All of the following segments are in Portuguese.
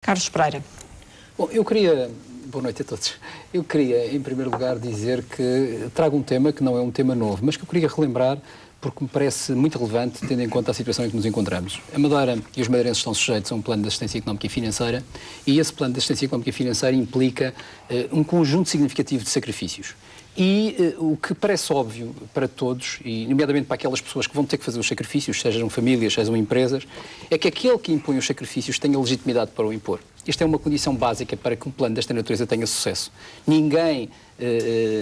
Carlos Pereira. Bom, boa noite a todos. Eu queria, em primeiro lugar, dizer que trago um tema que não é um tema novo, mas que eu queria relembrar porque me parece muito relevante, tendo em conta a situação em que nos encontramos. A Madeira e os madeirenses estão sujeitos a um plano de assistência económica e financeira e esse plano de assistência económica e financeira implica um conjunto significativo de sacrifícios. E o que parece óbvio para todos, e nomeadamente para aquelas pessoas que vão ter que fazer os sacrifícios, sejam famílias, sejam empresas, é que aquele que impõe os sacrifícios tenha legitimidade para o impor. Isto é uma condição básica para que um plano desta natureza tenha sucesso. Ninguém,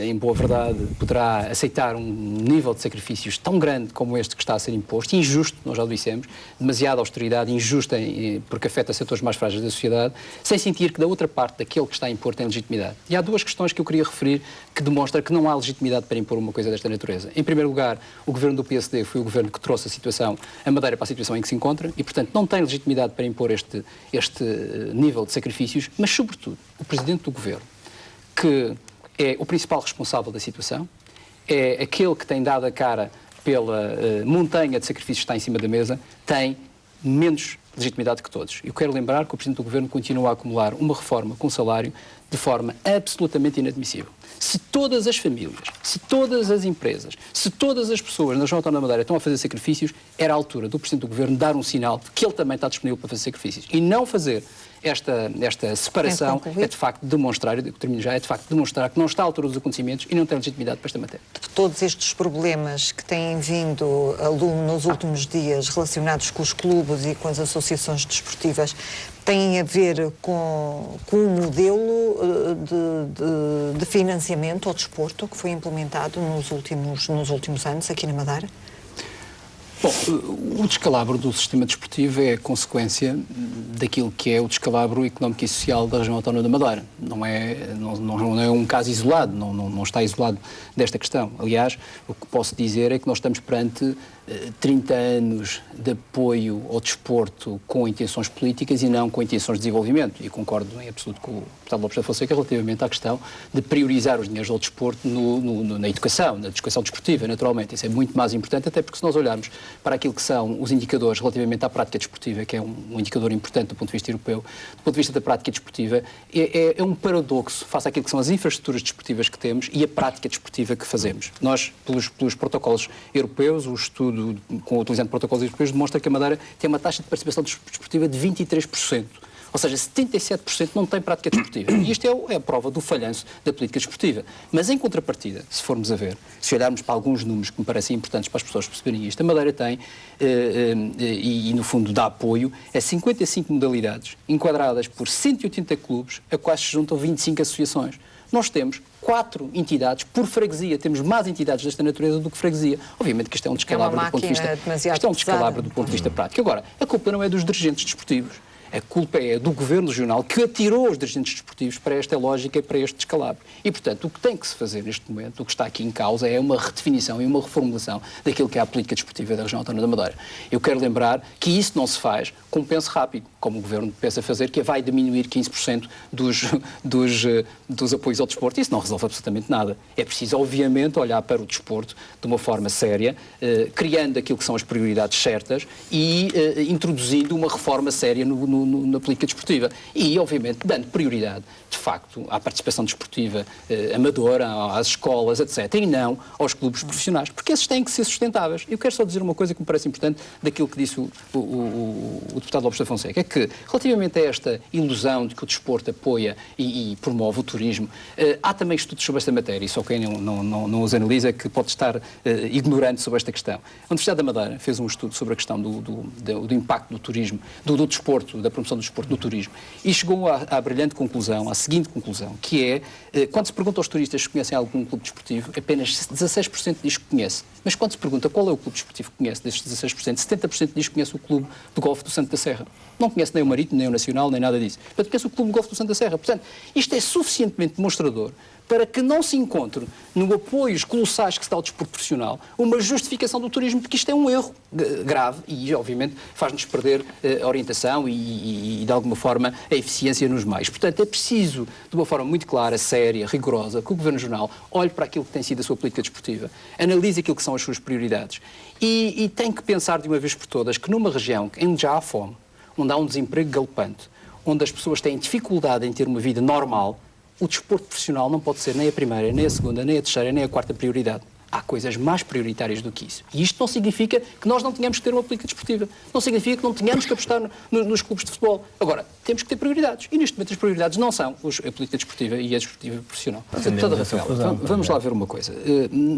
em boa verdade, poderá aceitar um nível de sacrifícios tão grande como este que está a ser imposto, injusto, nós já o dissemos, demasiada austeridade, injusta porque afeta setores mais frágeis da sociedade, sem sentir que da outra parte, daquele que está a impor, tem legitimidade. E há duas questões que eu queria referir que demonstram que não há legitimidade para impor uma coisa desta natureza. Em primeiro lugar, o governo do PSD foi o governo que trouxe a Madeira para a situação em que se encontra e, portanto, não tem legitimidade para impor este nível de sacrifícios, mas, sobretudo, o Presidente do Governo, que é o principal responsável da situação, é aquele que tem dado a cara pela montanha de sacrifícios que está em cima da mesa, tem menos legitimidade que todos. Eu quero lembrar que o Presidente do Governo continua a acumular uma reforma com salário de forma absolutamente inadmissível. Se todas as famílias, se todas as empresas, se todas as pessoas na região autónoma da Madeira estão a fazer sacrifícios, era a altura do Presidente do Governo dar um sinal de que ele também está disponível para fazer sacrifícios. E não fazer esta separação é de facto demonstrar, eu termino já, é de facto demonstrar que não está à altura dos acontecimentos e não tem legitimidade para esta matéria. Todos estes problemas que têm vindo a lume nos últimos dias relacionados com os clubes e com as associações desportivas têm a ver com o modelo de financiamento ao desporto que foi implementado nos últimos anos aqui na Madeira? Bom, o descalabro do sistema desportivo é consequência daquilo que é o descalabro económico e social da região autónoma da Madeira. Não é um caso isolado, não está isolado desta questão. Aliás, o que posso dizer é que nós estamos perante 30 anos de apoio ao desporto com intenções políticas e não com intenções de desenvolvimento. E concordo em absoluto com o deputado Lopes da Fonseca relativamente à questão de priorizar os dinheiros do desporto na educação desportiva, naturalmente. Isso é muito mais importante, até porque se nós olharmos para aquilo que são os indicadores relativamente à prática desportiva, que é um indicador importante do ponto de vista europeu, do ponto de vista da prática desportiva, é um paradoxo face àquilo que são as infraestruturas desportivas que temos e a prática desportiva que fazemos. Nós, pelos protocolos europeus, o estudo utilizando protocolos europeus demonstra que a Madeira tem uma taxa de participação desportiva de 23%. Ou seja, 77% não tem prática desportiva. E isto é a prova do falhanço da política desportiva. Mas, em contrapartida, se formos a ver, se olharmos para alguns números que me parecem importantes para as pessoas perceberem isto, a Madeira tem, no fundo, dá apoio a 55 modalidades, enquadradas por 180 clubes, a quais se juntam 25 associações. Nós temos 4 entidades por freguesia. Temos mais entidades desta natureza do que freguesia. Obviamente que isto é um descalabro do ponto de vista... Isto é um descalabro do ponto de vista prático. Agora, a culpa não é dos dirigentes desportivos. A culpa é do Governo Regional que atirou os dirigentes desportivos para esta lógica e para este descalabro. E, portanto, o que tem que se fazer neste momento, o que está aqui em causa, é uma redefinição e uma reformulação daquilo que é a política desportiva da região autónoma da Madeira. Eu quero lembrar que isso não se faz com um penso rápido, como o Governo pensa fazer, que vai diminuir 15% dos apoios ao desporto. Isso não resolve absolutamente nada. É preciso, obviamente, olhar para o desporto de uma forma séria, criando aquilo que são as prioridades certas e introduzindo uma reforma séria na política desportiva e, obviamente, dando prioridade, de facto, à participação desportiva amadora, às escolas, etc., e não aos clubes profissionais, porque esses têm que ser sustentáveis. Eu quero só dizer uma coisa que me parece importante daquilo que disse o deputado Lopes da Fonseca, é que, relativamente a esta ilusão de que o desporto apoia e promove o turismo, há também estudos sobre esta matéria, e só quem não os analisa que pode estar ignorante sobre esta questão. A Universidade da Madeira fez um estudo sobre a questão do impacto do turismo, do desporto, da promoção do desporto, do turismo, e chegou à brilhante conclusão, à seguinte conclusão, que é, quando se pergunta aos turistas se conhecem algum clube desportivo, apenas 16% diz que conhece. Mas quando se pergunta qual é o clube desportivo que conhece, destes 16%, 70% diz que conhece o clube de golfe do Santo da Serra. Não conhece nem o Marítimo, nem o Nacional, nem nada disso. Portanto, conhece o clube de golfe do Santo da Serra. Portanto, isto é suficientemente demonstrador para que não se encontre, no apoios colossais que se dá ao desporto profissional, uma justificação do turismo, porque isto é um erro grave e, obviamente, faz-nos perder a orientação e, de alguma forma, a eficiência nos meios. Portanto, é preciso, de uma forma muito clara, séria, rigorosa, que o Governo Regional olhe para aquilo que tem sido a sua política desportiva, analise aquilo que são as suas prioridades e tem que pensar de uma vez por todas que numa região onde já há fome, onde há um desemprego galopante, onde as pessoas têm dificuldade em ter uma vida normal, o desporto profissional não pode ser nem a primeira, nem a segunda, nem a terceira, nem a quarta prioridade. Há coisas mais prioritárias do que isso. E isto não significa que nós não tenhamos que ter uma política desportiva. Não significa que não tenhamos que apostar nos clubes de futebol. Agora, temos que ter prioridades. E neste momento as prioridades não são a política desportiva e a desportiva profissional. Portanto, Rafael, vamos lá ver uma coisa.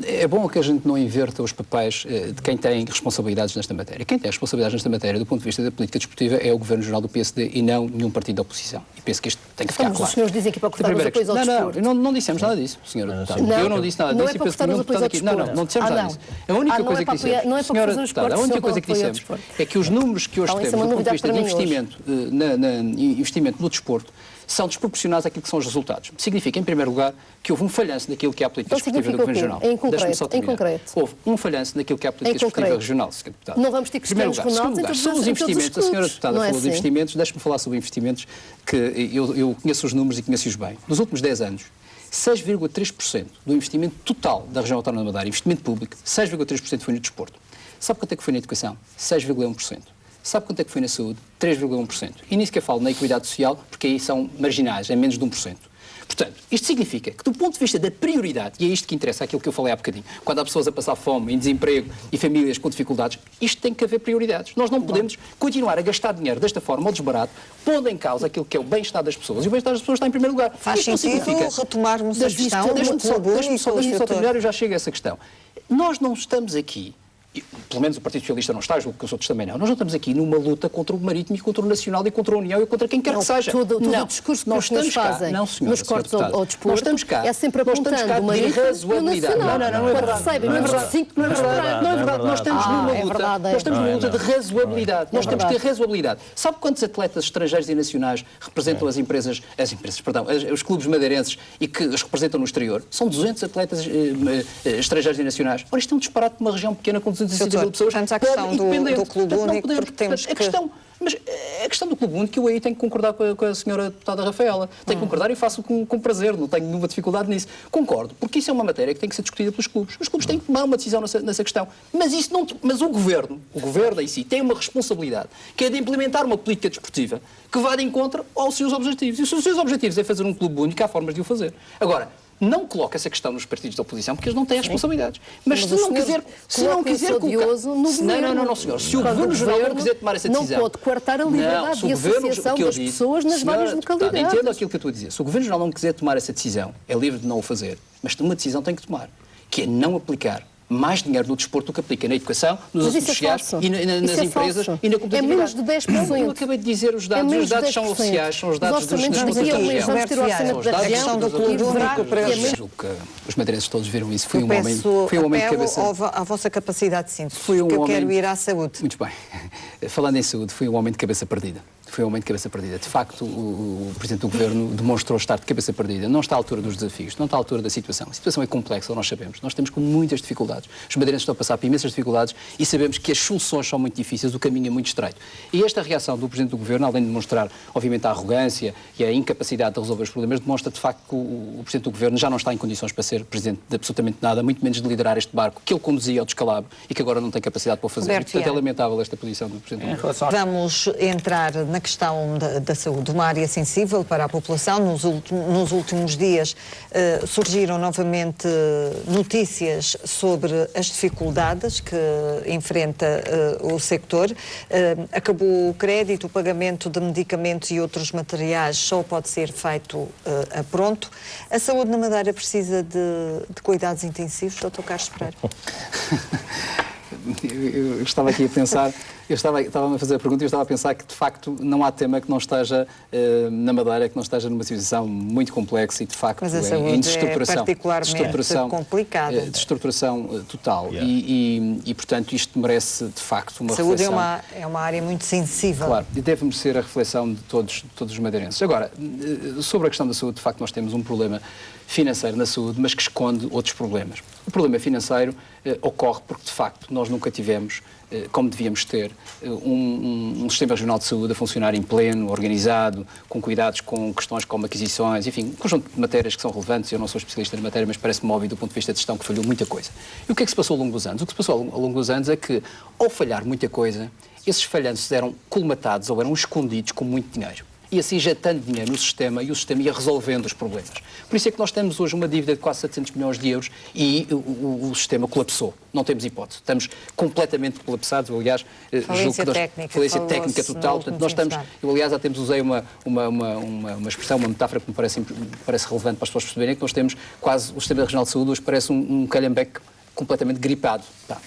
É bom que a gente não inverta os papéis de quem tem responsabilidades nesta matéria. Quem tem responsabilidades nesta matéria, do ponto de vista da política desportiva, é o Governo Geral do PSD e não nenhum partido da oposição. E penso que isto tem que ficar claro. Os senhores dizem que é para cortar os apoios ao desporto. Não dissemos nada disso, senhora deputada. Eu não disse nada disso. Não é para cortar os apoios ao desporto. Não dissemos nada disso. A única coisa que dissemos, senhora deputada, a única coisa que dissemos é que os números que hoje temos do ponto de vista de investimento no desporto são desproporcionados àquilo que são os resultados. Significa, em primeiro lugar, que houve um falhanço naquilo que é a política desportiva do Governo Regional. Em concreto. Houve um falhanço naquilo que é a política desportiva regional, senhora deputada. Não vamos ter Cristianos Ronaldo são os investimentos. A senhora deputada falou de investimentos. Deixe-me falar sobre investimentos, que eu conheço os números e conheço-os bem. Nos últimos 10 anos, 6,3% do investimento total da região autónoma da Madeira, investimento público, 6,3% foi no desporto. Sabe quanto é que foi na educação? 6,1%. Sabe quanto é que foi na saúde? 3,1%. E nem sequer falo na equidade social, porque aí são marginais, é menos de 1%. Portanto, isto significa que, do ponto de vista da prioridade, e é isto que interessa, aquilo que eu falei há bocadinho, quando há pessoas a passar fome, em desemprego e famílias com dificuldades, isto tem que haver prioridades. Nós não podemos continuar a gastar dinheiro desta forma, ao desbarato, pondo em causa aquilo que é o bem-estar das pessoas. E o bem-estar das pessoas está em primeiro lugar. Faz sentido retomarmos a questão. Deixe-me só terminar, eu já chego a essa questão. Nós não estamos aqui, pelo menos o Partido Socialista não está, julgo que os outros também não. Nós não estamos aqui numa luta contra o marítimo e contra o nacional e contra a União e contra quem quer que seja. Todo o discurso que nós fazem nos cortes ao desporto nós estamos cá, é sempre apontando o marítimo e o nacional. Não é verdade. Recebem menos de 5 milhões por ano. Não é verdade. Nós estamos numa luta de razoabilidade. Nós temos que ter razoabilidade. Sabe quantos atletas estrangeiros e nacionais representam os clubes madeirenses e que os representam no exterior? São 200 atletas estrangeiros e nacionais. Ora, isto é um disparate de uma região pequena com 250 mil pessoas. Portanto, a questão do clube único, porque temos que... Mas a questão do clube único, eu aí tenho que concordar com a senhora deputada Rafaela. Tenho que concordar e faço com prazer, não tenho nenhuma dificuldade nisso. Concordo, porque isso é uma matéria que tem que ser discutida pelos clubes. Os clubes têm que tomar uma decisão nessa questão. Mas o Governo em si, tem uma responsabilidade, que é de implementar uma política desportiva que vá de encontro aos seus objetivos. E se os seus objetivos é fazer um clube único, há formas de o fazer. Agora, não coloca essa questão nos partidos da oposição, porque eles não têm responsabilidades. Mas se não quiser Não, senhor. Se o Governo Geral não quiser tomar essa decisão... Não pode coartar a liberdade de associação das pessoas nas várias localidades. Entendo aquilo que eu estou a dizer. Se o Governo Geral não quiser tomar essa decisão, é livre de não o fazer. Mas uma decisão tem que tomar, que é não aplicar mais dinheiro no desporto do que aplica na educação, nos assuntos sociais e nas empresas e na competitividade. É menos de 10%. Eu acabei de dizer os dados. Os dados são oficiais, são os dados das contas da região. Vamos ter o orçamento da região do clube único. Os madeirenses todos viram isso. Foi um homem de cabeça... à vossa capacidade de síntese, porque eu quero ir à saúde. Muito bem. Falando em saúde, foi um homem de cabeça perdida. Foi um homem de cabeça perdida. De facto, o Presidente do Governo demonstrou estar de cabeça perdida. Não está à altura dos desafios, não está à altura da situação. A situação é complexa, nós sabemos. Nós temos com muitas dificuldades. Os madeirenses estão a passar por imensas dificuldades e sabemos que as soluções são muito difíceis, o caminho é muito estreito. E esta reação do Presidente do Governo, além de demonstrar, obviamente, a arrogância e a incapacidade de resolver os problemas, demonstra, de facto, que o Presidente do Governo já não está em condições para ser Presidente de absolutamente nada, muito menos de liderar este barco que ele conduzia ao descalabro e que agora não tem capacidade para o fazer. E, portanto, é lamentável esta posição do Presidente do Governo. Vamos entrar na questão da saúde, uma área sensível para a população. Nos últimos dias surgiram novamente notícias sobre as dificuldades que enfrenta o sector. Acabou o crédito, o pagamento de medicamentos e outros materiais só pode ser feito a pronto. A saúde na Madeira precisa de cuidados intensivos, Dr. Carlos Pereira? Eu estava aqui a pensar, estava-me a fazer a pergunta e eu estava a pensar que, de facto, não há tema que não esteja na Madeira, que não esteja numa situação muito complexa e, de facto, em destruturação. É particularmente complicada. Destruturação total. E, portanto, isto merece, de facto, uma reflexão. A saúde é uma área muito sensível. Claro, e deve merecer a reflexão de todos os madeirenses. Agora, sobre a questão da saúde, de facto, nós temos um problema financeiro na saúde, mas que esconde outros problemas. O problema financeiro ocorre porque, de facto, nós nunca tivemos, como devíamos ter, um sistema regional de saúde a funcionar em pleno, organizado, com cuidados com questões como aquisições, enfim, um conjunto de matérias que são relevantes. Eu não sou especialista na matéria, mas parece-me óbvio do ponto de vista de gestão que falhou muita coisa. E o que é que se passou ao longo dos anos? O que se passou ao longo dos anos é que, ao falhar muita coisa, esses falhanços eram colmatados ou eram escondidos com muito dinheiro. e assim injetando dinheiro no sistema e o sistema ia resolvendo os problemas. Por isso é que nós temos hoje uma dívida de quase 700 milhões de euros e o sistema colapsou. Não temos hipótese. Estamos completamente colapsados. Aliás, falência técnica total. Portanto, nós estamos, eu, aliás, até usei uma expressão, uma metáfora que me parece relevante para as pessoas perceberem, que nós temos quase, o Sistema Regional de Saúde hoje parece um calhambeque completamente gripado.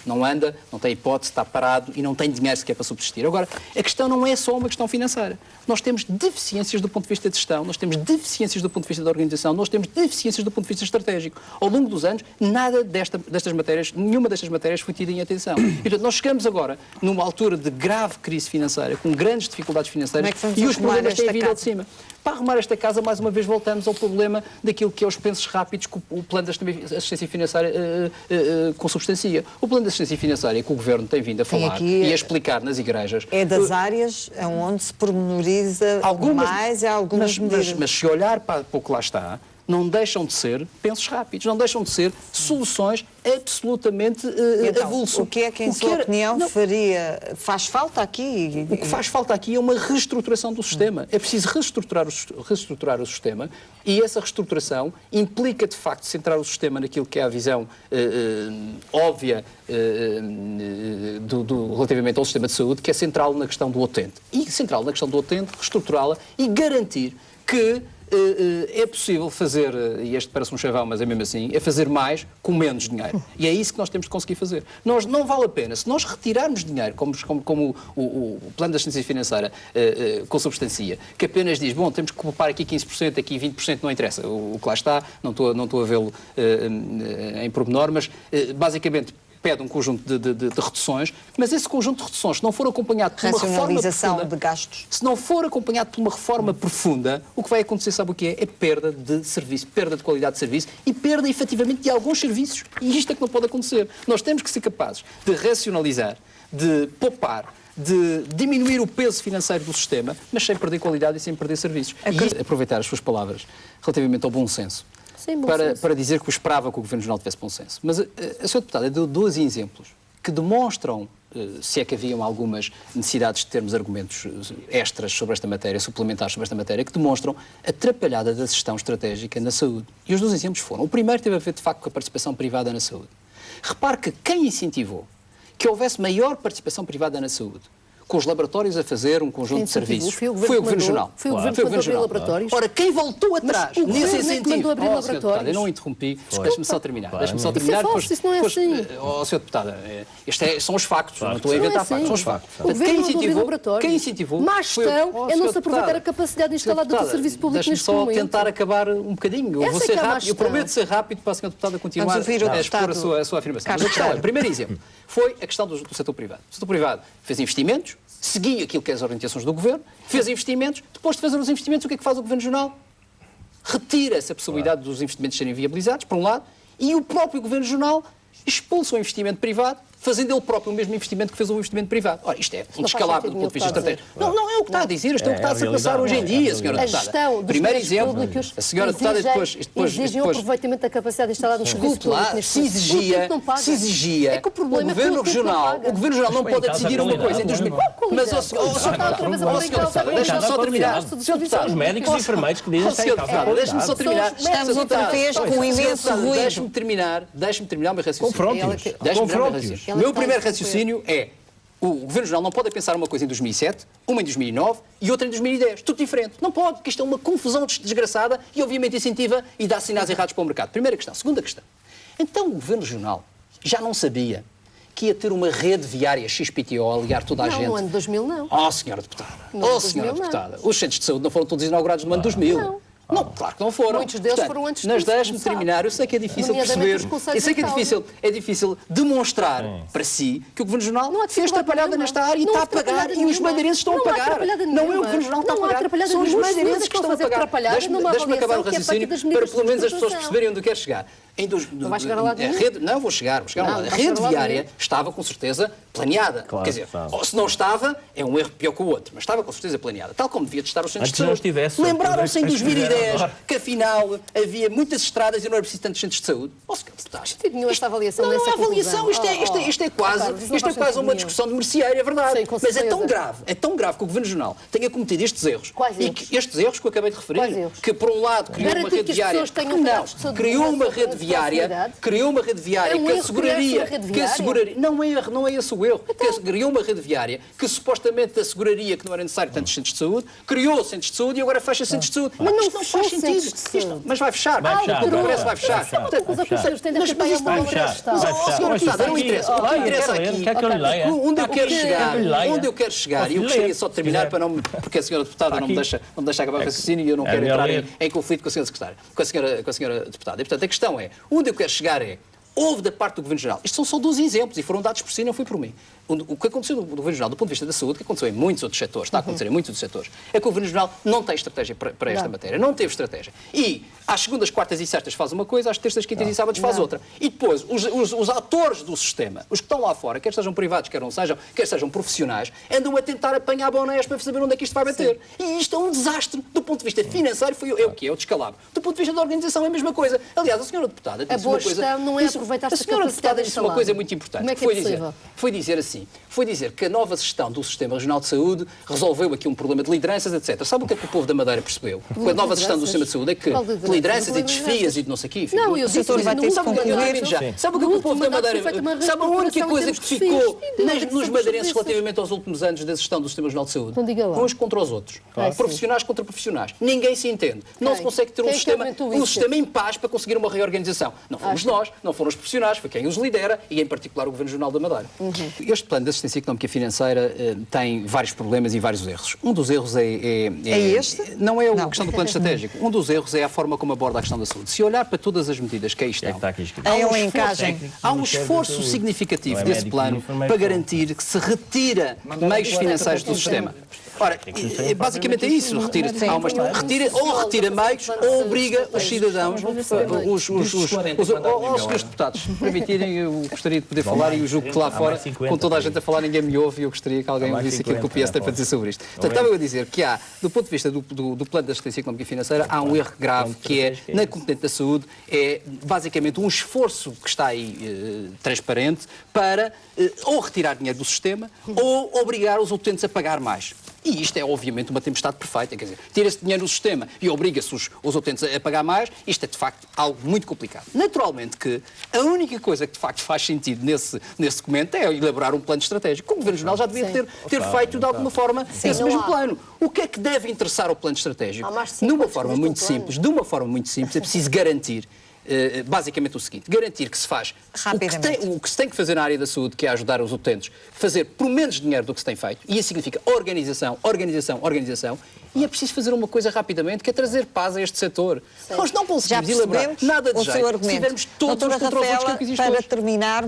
Não anda, não tem hipótese, está parado e não tem dinheiro sequer para subsistir. Agora, a questão não é só uma questão financeira. Nós temos deficiências do ponto de vista de gestão, nós temos deficiências do ponto de vista da organização, nós temos deficiências do ponto de vista estratégico. Ao longo dos anos, nada destas matérias, nenhuma destas matérias foi tida em atenção. E, portanto, nós chegamos agora numa altura de grave crise financeira, com grandes dificuldades financeiras, e os problemas têm vindo ao de cima. Para arrumar esta casa, mais uma vez voltamos ao problema daquilo que é os pensos rápidos que o plano de assistência financeira consubstancia. O plano de assistência financeira que o Governo tem vindo a falar e a explicar nas igrejas... É das áreas onde se pormenoriza mais algumas medidas. Mas se olhar para o que lá está, não deixam de ser pensos rápidos, não deixam de ser soluções absolutamente avulso. O que é que, em sua opinião, faz falta aqui? O que faz falta aqui é uma reestruturação do sistema. É preciso reestruturar o sistema e essa reestruturação implica, de facto, centrar o sistema naquilo que é a visão óbvia relativamente ao sistema de saúde, que é centrá-lo na questão do utente. E centrá-lo na questão do utente, reestruturá-la e garantir que é possível fazer, e este parece um chavão, mas é mesmo assim, é fazer mais com menos dinheiro. E é isso que nós temos de conseguir fazer. Nós, não vale a pena, se nós retirarmos dinheiro, como o plano da assistência financeira consubstancia, que apenas diz, bom, temos que poupar aqui 15%, aqui 20%, não interessa, o que lá está, não estou a vê-lo em pormenor, mas basicamente pede um conjunto de reduções, mas esse conjunto de reduções, se não for acompanhado por uma reforma profunda, de gastos. Se não for acompanhado por uma reforma profunda, o que vai acontecer, sabe o que é? É perda de serviço, perda de qualidade de serviço e perda, efetivamente, de alguns serviços. E isto é que não pode acontecer. Nós temos que ser capazes de racionalizar, de poupar, de diminuir o peso financeiro do sistema, mas sem perder qualidade e sem perder serviços. E aproveitar as suas palavras relativamente ao bom senso. Para dizer que eu esperava que o Governo Regional tivesse bom senso. Mas a Sra. Deputada deu 12 exemplos que demonstram, se é que haviam algumas necessidades de termos argumentos extras sobre esta matéria, suplementares sobre esta matéria, que demonstram a atrapalhada da gestão estratégica na saúde. E os 2 exemplos foram. O primeiro teve a ver, de facto, com a participação privada na saúde. Repare que quem incentivou que houvesse maior participação privada na saúde, com os laboratórios a fazer um conjunto de serviços, foi o Governo Regional. Foi o Governo que mandou abrir laboratórios. Ora, quem voltou atrás nesse incentivo... mandou abrir laboratórios. Eu não interrompi, deixe-me só terminar. Isso é falso, isso não é assim. Sra. Deputada, são os factos, não estou a inventar factos, são os factos. O Governo mandou abrir laboratórios. Quem incentivou... Má gestão é não se aproveitar a capacidade instalada do serviço público neste momento. Deixe-me só tentar acabar um bocadinho. Eu vou ser rápido, eu prometo ser rápido para a Sra. Deputada continuar a expor a sua afirmação. O primeiro exemplo foi a questão do setor privado. O setor privado fez investimentos, seguia aquilo que é as orientações do Governo, fez investimentos, depois de fazer os investimentos, o que é que faz o Governo Regional? Retira essa possibilidade dos investimentos serem viabilizados, por um lado, e o próprio Governo Regional expulsa o investimento privado, fazendo ele próprio o mesmo investimento que fez o investimento privado. Ora, isto é um descalabro do ponto de vista estratégico. Não é o que está a dizer, isto é o que está a se passar hoje em dia, Sra. Deputada. A gestão dos primeiro exemplo, públicos a Sra. Deputada exigem o aproveitamento da capacidade instalada no serviço público. Se exigia, é que o problema o Governo Regional não pode decidir uma coisa em 2000. Mas, deixe-me só terminar. Os médicos e enfermeiros que dizem que têm causa. Deixe-me só terminar. Estamos outra vez com um imenso ruído. Deixe-me terminar o meu raciocínio. Confronte-os. O meu primeiro raciocínio é: o Governo Regional não pode pensar uma coisa em 2007, uma em 2009 e outra em 2010. Tudo diferente. Não pode, porque isto é uma confusão desgraçada e, obviamente, incentiva e dá sinais errados para o mercado. Primeira questão. Segunda questão. Então, o Governo Regional já não sabia que ia ter uma rede viária XPTO a ligar toda a gente? Não, no ano 2000 não. Sra. Deputada. Sra. Deputada. Os centros de saúde não foram todos inaugurados no ano 2000. Não, claro que não foram. Muitos deles foram antes Mas deixe-me terminar. Eu sei que é difícil perceber. Eu sei que é difícil demonstrar para si que o Governo Regional fez atrapalhada nesta área e está a pagar e os madeirenses estão a pagar. Não é o Governo Regional que está a pagar. São os madeirenses que estão a pagar. Deixe-me acabar o raciocínio para pelo menos as pessoas perceberem onde eu quero chegar. Não vai chegar lá Não, vou chegar lá. A rede viária estava com certeza planeada. Quer dizer, se não estava, é um erro pior que o outro, mas estava com certeza planeada. Tal como devia estar os centros de saúde. Lembraram-se em 2010 2010 que afinal havia muitas estradas e não era preciso tantos centros de saúde. Esta avaliação não é avaliação, isto é quase uma discussão de mercearia, é verdade. Mas é tão grave que o Governo Regional tenha cometido estes erros. Quais erros? Que estes erros que eu acabei de referir, que por um lado criou uma rede viária, criou uma rede viária que asseguraria, não é esse o erro, criou uma rede viária que supostamente asseguraria que não era necessário tantos centros de saúde, criou centros de saúde e agora fecha centros de saúde. Mas isto não faz sentido. Mas vai fechar. Vai fechar. Os aconselhos têm de acabar uma Senhora Deputada, não interessa. O que interessa aqui, onde eu quero chegar, e eu gostaria só de terminar, porque a senhora Deputada não me deixa acabar o raciocínio e eu não quero entrar em conflito com a senhora Secretária, com a senhora Deputada. E, portanto, a questão é, onde eu quero chegar é, houve da parte do Governo Geral, isto são só 12 exemplos e foram dados por si, não foi por mim. O que aconteceu no Governo Geral, do ponto de vista da saúde, que aconteceu em muitos outros setores, está a acontecer em muitos outros setores, é que o Governo Geral não tem estratégia para esta matéria, não teve estratégia. E às segundas, quartas e sextas faz uma coisa, às terças, quintas e sábados faz outra. E depois, os atores do sistema, os que estão lá fora, quer sejam privados, quer sejam profissionais, andam a tentar apanhar bonés para saber onde é que isto vai bater. E isto é um desastre. Do ponto de vista financeiro, é o que é, o descalabro. Do ponto de vista da organização, é a mesma coisa. Aliás, a senhora Deputada disse uma coisa... não é aproveitar-se a senhora Deputada disse uma coisa muito importante. Como é que é possível? Foi dizer que a nova gestão do Sistema Regional de Saúde resolveu aqui um problema de lideranças, etc. Sabe o que é que o povo da Madeira percebeu? Com a nova gestão do Sistema de Saúde é que de lideranças e desfias e de não sei o quê. Não, eu disse que vai ter de concluir. Sabe o que o povo da Madeira... Sabe a única coisa que ficou nos madeirenses relativamente aos últimos anos da gestão do Sistema Regional de Saúde? Uns contra os outros. Profissionais contra profissionais. Ninguém se entende. Não se consegue ter um sistema em paz para conseguir uma reorganização. Não fomos nós, não foram os profissionais, foi quem os lidera e, em particular, o Governo Regional da Madeira. Este plano de assistência económica e financeira tem vários problemas e vários erros. Um dos erros é este? Não é a questão do plano estratégico. Um dos erros é a forma como aborda a questão da saúde. Se olhar para todas as medidas que aí estão, há um esforço significativo desse plano para garantir que se retira meios financeiros do sistema. Ora, basicamente é isso. Retira meios ou obriga os cidadãos, os senhores deputados, se permitirem, eu gostaria de poder falar e eu julgo que lá fora, com toda a gente a falar, ninguém me ouve e eu gostaria que alguém ouvisse aquilo que o PS tem para dizer sobre isto. Portanto, estava eu a dizer que há, do ponto de vista do plano de assistência económica e financeira, há um erro grave que é, na componente da saúde, é basicamente um esforço que está aí transparente para ou retirar dinheiro do sistema ou obrigar os utentes a pagar mais. E isto é, obviamente, uma tempestade perfeita. Quer dizer, tira-se dinheiro do sistema e obriga-se os utentes a pagar mais, isto é, de facto, algo muito complicado. Naturalmente que a única coisa que, de facto, faz sentido nesse documento é elaborar um plano estratégico. O Governo Regional já devia ter feito, de alguma forma, esse mesmo plano. O que é que deve interessar ao plano estratégico? De uma forma muito simples, é preciso garantir basicamente o seguinte, garantir que se faz o que se tem que fazer na área da saúde, que é ajudar os utentes, fazer por menos dinheiro do que se tem feito, e isso significa organização, e é preciso fazer uma coisa rapidamente, que é trazer paz a este setor. Nós não conseguimos elaborar nada de jeito se tivermos todos uns contra os outros que existem hoje. Para terminar,